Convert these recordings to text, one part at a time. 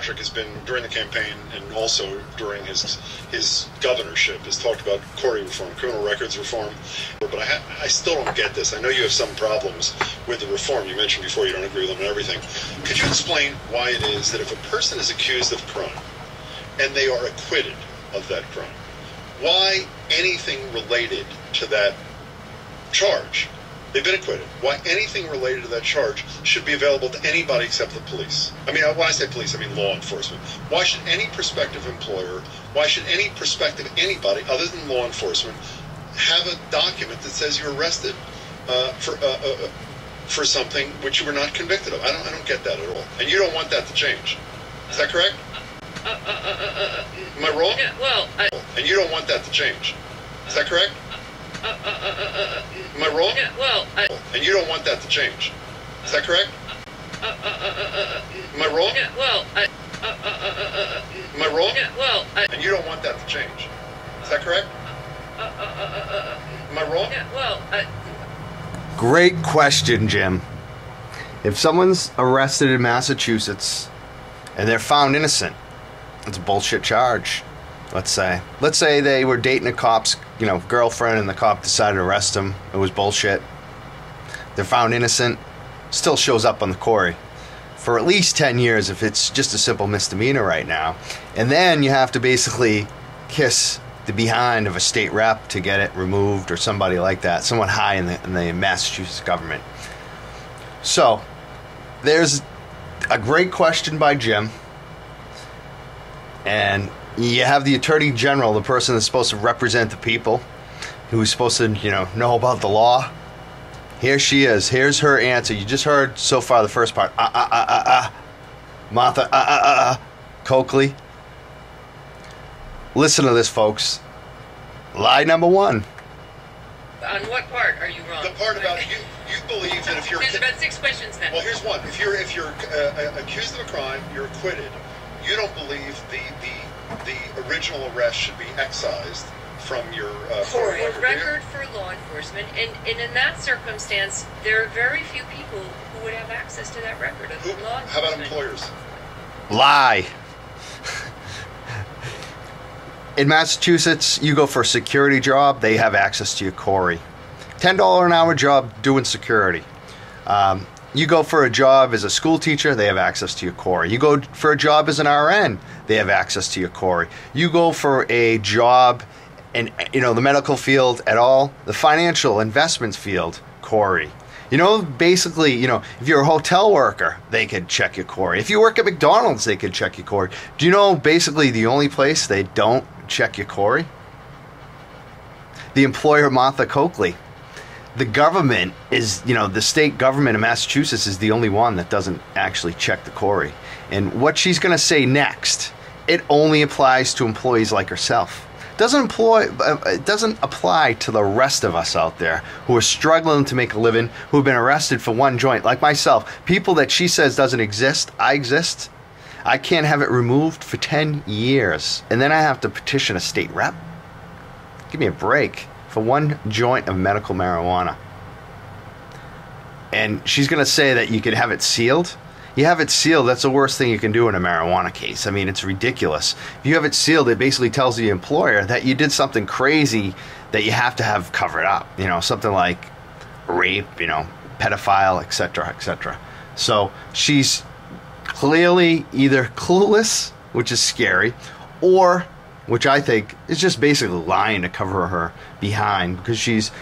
Patrick has been, during the campaign and also during his governorship, has talked about CORI reform, criminal records reform. But I still don't get this. I know you have some problems with the reform. You mentioned before you don't agree with them and everything. Could you explain why it is that if a person is accused of crime and they are acquitted of that crime, why anything related to that charge, they've been acquitted, why anything related to that charge should be available to anybody except the police? I mean, when I say police, I mean law enforcement. Why should any prospective employer, why should any prospective anybody other than law enforcement have a document that says you're arrested for something which you were not convicted of? I don't get that at all. And you don't want that to change. Is that correct? Am I wrong? Yeah, well, and you don't want that to change. Is that correct? Am I wrong? Yeah, well, and you don't want that to change. Is that correct? Am I wrong? Yeah, well, am I wrong? Yeah, well, and you don't want that to change. Is that correct? Am I wrong? Yeah, well, Great question, Jim. If someone's arrested in Massachusetts and they're found innocent, it's a bullshit charge. Let's say they were dating a cop's, girlfriend, and the cop decided to arrest them. It was bullshit. They're found innocent. Still shows up on the CORI for at least 10 years if it's just a simple misdemeanor right now. And then you have to basically kiss the behind of a state rep to get it removed, or somebody like that, someone high in the Massachusetts government. So there's a great question by Jim, and you have the Attorney General, the person that's supposed to represent the people, who's supposed to, know about the law. Here she is. Here's her answer. You just heard so far the first part. Martha, Coakley. Listen to this, folks. Lie number one. on what part are you wrong? The part about you believe that if you're... There's about 6 questions now. Well, here's one. If you're accused of a crime, you're acquitted, you don't believe the original arrest should be excised from your CORI record for law enforcement, and in that circumstance, there are very few people who would have access to that record of law enforcement. How about employers? Lie. In Massachusetts, you go for a security job, they have access to your CORI. $10 an hour job doing security. You go for a job as a school teacher, they have access to your CORI. You go for a job as an RN, they have access to your CORI. You go for a job in the medical field at all, the financial investments field, CORI. Basically, if you're a hotel worker, they could check your CORI. If you work at McDonald's, they could check your CORI. Do you know basically the only place they don't check your CORI? The employer, Martha Coakley. The government is, the state government of Massachusetts is the only one that doesn't actually check the CORI. And what she's going to say next, it only applies to employees like herself. It doesn't apply to the rest of us out there who are struggling to make a living, who have been arrested for one joint, like myself. People that she says doesn't exist, I exist. I can't have it removed for 10 years. And then I have to petition a state rep? Give me a break for one joint of medical marijuana. And she's going to say that you could have it sealed. You have it sealed, that's the worst thing you can do in a marijuana case. I mean, it's ridiculous. If you have it sealed, it basically tells the employer that you did something crazy that you have to have covered up. Something like rape, pedophile, etc., etc. So she's clearly either clueless, which is scary, or, which I think is just basically lying to cover her behind, because she's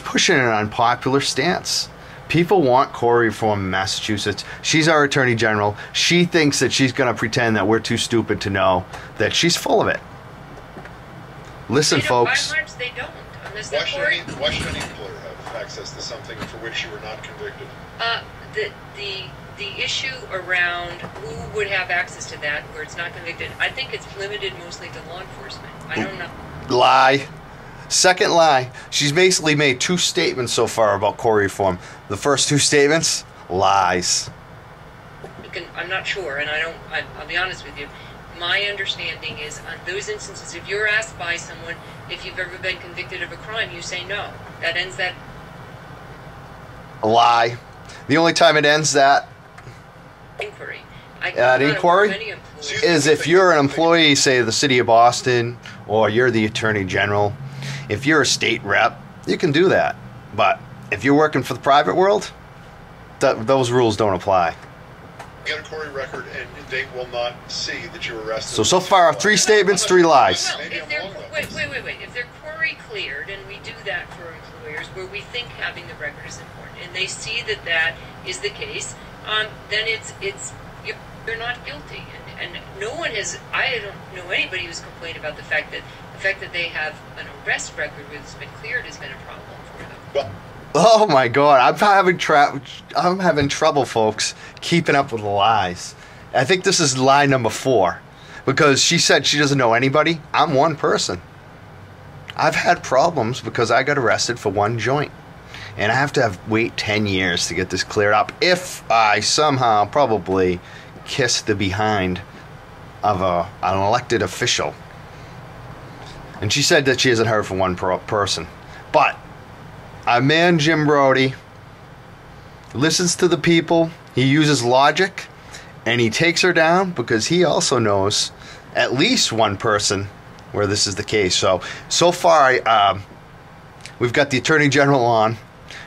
pushing an unpopular stance. People want CORI reform in Massachusetts. She's our Attorney General. She thinks that she's going to pretend that we're too stupid to know that she's full of it. Listen, folks. By and large, they don't. Unless why should any employer have access to something for which you were not convicted? The issue around who would have access to that where it's not convicted, I think it's limited mostly to law enforcement. I don't know. Lie. Second lie. She's basically made 2 statements so far about CORI reform. The first 2 statements, lies. I'm not sure, and I'll be honest with you. My understanding is on those instances, if you're asked by someone if you've ever been convicted of a crime, you say no. That ends that. A lie. The only time it ends that. Inquiry. An inquiry is if you're an employee, say the city of Boston, or you're the attorney general. If you're a state rep, you can do that. But if you're working for the private world, those rules don't apply. Get a CORI record and they will not see that you were arrested. So far, 3 statements, 3 lies. Well, if they're, wait. If they're CORI cleared, and we do that for employers where we think having the record is important, and they see that that is the case, then you're not guilty. And no one has. I don't know anybody who's complained about the fact that they have an arrest record that's been cleared has been a problem for them. Well, oh my God, I'm having trouble, folks, keeping up with the lies. I think this is lie number 4, because she said she doesn't know anybody. I'm one person. I've had problems because I got arrested for 1 joint, and I have to wait 10 years to get this cleared up if I somehow probably kiss the behind of an elected official. And she said that she hasn't heard from one person, but our man Jim Braude listens to the people, he uses logic, and he takes her down because he also knows at least one person where this is the case. So far, we've got the Attorney General on.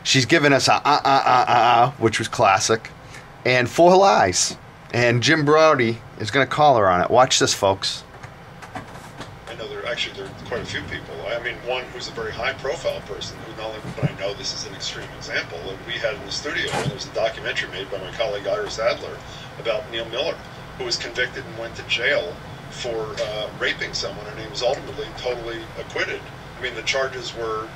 She's given us a which was classic, and 4 lies. And Jim Braude is going to call her on it. Watch this, folks. I know there are quite a few people. I mean, one who's a very high-profile person who not only, but I know this is an extreme example. And we had in the studio, there was a documentary made by my colleague Iris Adler about Neil Miller, who was convicted and went to jail for raping someone, and he was ultimately totally acquitted. I mean, the charges were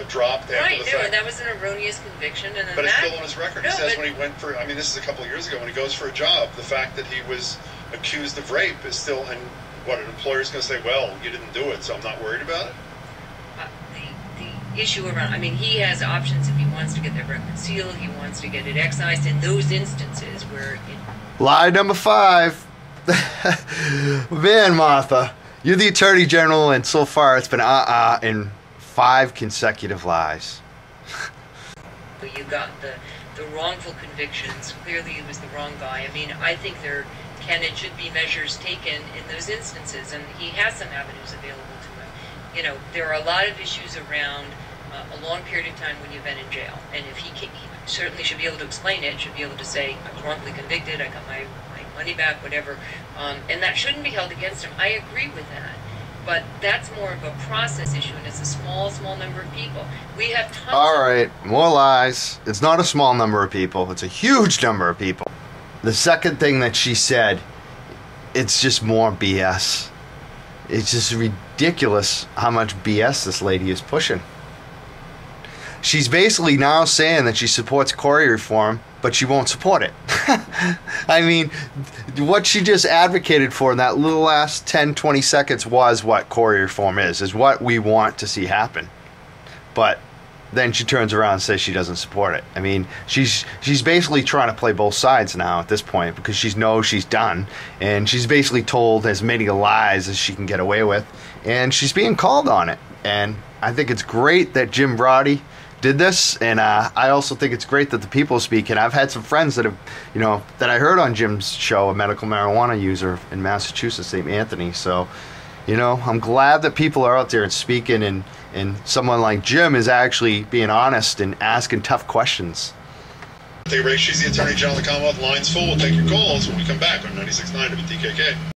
dropped after the fact. That was an erroneous conviction, and then but it's still on his record. No, He says when he went for, I mean, this is a couple of years ago, when he goes for a job, the fact that he was accused of rape is still, and what, an employer's going to say, well, you didn't do it, so I'm not worried about it? The issue around, I mean, he has options if he wants to get that record sealed, he wants to get it excised in those instances where Lie number 5. Man, Martha, you're the Attorney General, and so far it's been in 5 consecutive lies. you got the wrongful convictions. Clearly he was the wrong guy. I mean, I think there can and should be measures taken in those instances, and he has some avenues available to him. You know, there are a lot of issues around a long period of time when you've been in jail, and if he certainly should be able to explain it, should be able to say, I was wrongfully convicted, I got my money back, whatever, and that shouldn't be held against him. I agree with that. But that's more of a process issue, and it's a small number of people. We have tons. All right, more lies. It's not a small number of people. It's a huge number of people. The second thing that she said, it's just more BS. It's just ridiculous how much BS this lady is pushing. She's basically now saying that she supports CORI reform, but she won't support it. I mean, what she just advocated for in that little last 10, 20 seconds was what CORI reform is what we want to see happen. But then she turns around and says she doesn't support it. I mean, she's basically trying to play both sides now at this point, because she knows she's done, and she's basically told as many lies as she can get away with, and she's being called on it. And I think it's great that Jim Braude did this, and I also think it's great that the people speak. And I've had some friends that have, that I heard on Jim's show, a medical marijuana user in Massachusetts, St. Anthony. So, I'm glad that people are out there and speaking, and someone like Jim is actually being honest and asking tough questions. She's the Attorney General of the Commonwealth. Line's full. We'll take your calls when we come back on 96.9 WTKK.